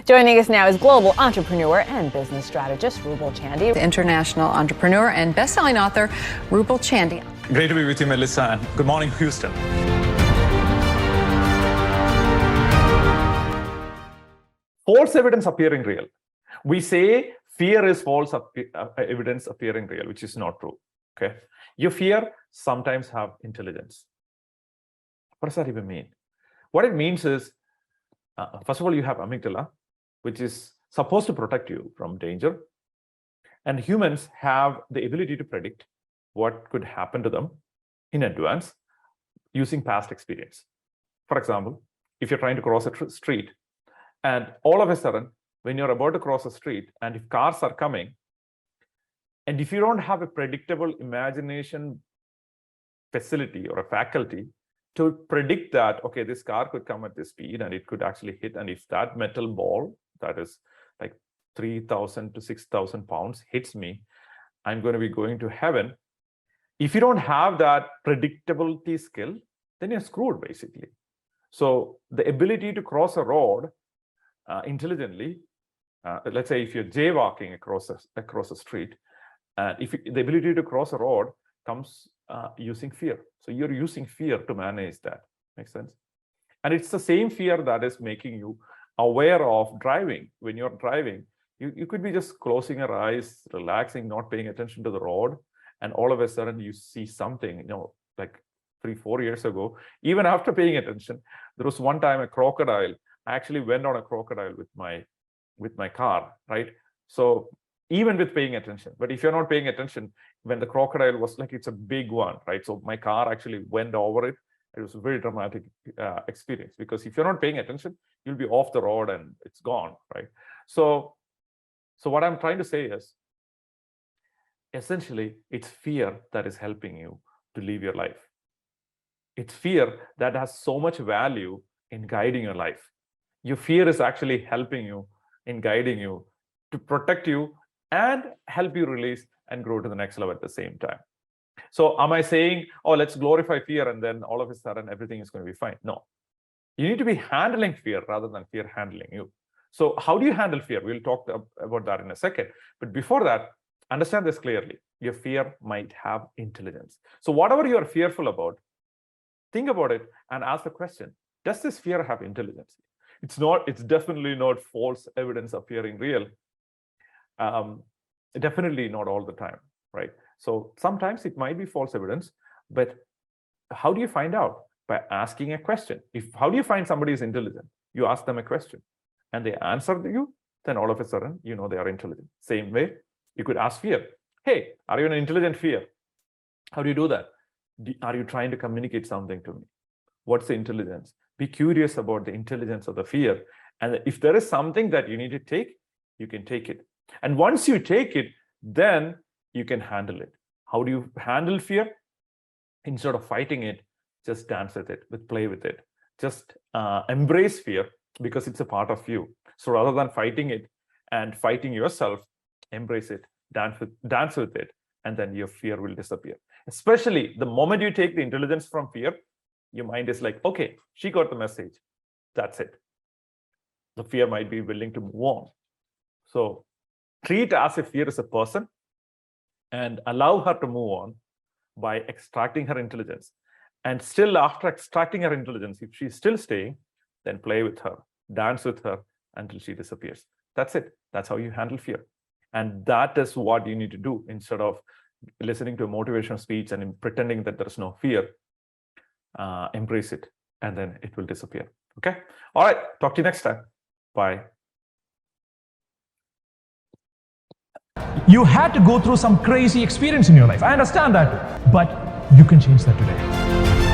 Joining us now is global entrepreneur and business strategist Ruble Chandy. The international entrepreneur and best-selling author Ruble Chandy. Great to be with you, Melissa, and good morning, Houston. False evidence appearing real. We say fear is false evidence appearing real, which is not true. Okay, your fear sometimes have intelligence. What does that even mean? What it means is, first of all, you have amygdala, which is supposed to protect you from danger. And humans have the ability to predict what could happen to them in advance using past experience. For example, if you're trying to cross a street, and all of a sudden, when you're about to cross a street, and if cars are coming, and if you don't have a predictable imagination facility or a faculty to predict that, okay, this car could come at this speed and it could actually hit, and if that metal ball that is like 3,000 to 6,000 pounds hits me, I'm going to be going to heaven. If you don't have that predictability skill, then you're screwed, basically. So the ability to cross a road intelligently, let's say if you're jaywalking across a street, the ability to cross a road comes using fear. So you're using fear to manage that. Makes sense? And it's the same fear that is making you aware of driving. When you're driving, you could be just closing your eyes, relaxing, not paying attention to the road, and all of a sudden you see something, like 3-4 years ago, even after paying attention, there was one time a crocodile. I actually went on a crocodile with my car, right? So even with paying attention, but if you're not paying attention, when the crocodile was like, it's a big one, right? So my car actually went over it. It was a very dramatic experience, because if you're not paying attention, you'll be off the road and it's gone, right? So what I'm trying to say is, essentially, it's fear that is helping you to live your life. It's fear that has so much value in guiding your life. Your fear is actually helping you in guiding you to protect you and help you release and grow to the next level at the same time. So am I saying, oh, let's glorify fear and then all of a sudden everything is going to be fine? No. You need to be handling fear rather than fear handling you. So how do you handle fear? We'll talk about that in a second. But before that, understand this clearly. Your fear might have intelligence. So whatever you are fearful about, think about it and ask the question, does this fear have intelligence? It's definitely not false evidence appearing real. Definitely not all the time, right? So sometimes it might be false evidence, but how do you find out? By asking a question. How do you find somebody is intelligent? You ask them a question and they answer you, then all of a sudden, they are intelligent. Same way, you could ask fear. Hey, are you an intelligent fear? How do you do that? Are you trying to communicate something to me? What's the intelligence? Be curious about the intelligence of the fear. And if there is something that you need to take, you can take it. And once you take it, then you can handle it. How do you handle fear? Instead of fighting it, just dance with it, play with it. Just embrace fear, because it's a part of you. So rather than fighting it and fighting yourself, embrace it, dance with it, and then your fear will disappear. Especially the moment you take the intelligence from fear, your mind is like, okay, she got the message. That's it. The fear might be willing to move on. So treat as if fear is a person and allow her to move on by extracting her intelligence. And still, after extracting her intelligence, if she's still staying, then play with her, dance with her until she disappears. That's it. That's how you handle fear. And that is what you need to do instead of listening to a motivational speech and pretending that there's no fear. Embrace it, and then it will disappear. Okay. All right. Talk to you next time. Bye. You had to go through some crazy experience in your life. I understand that, but you can change that today.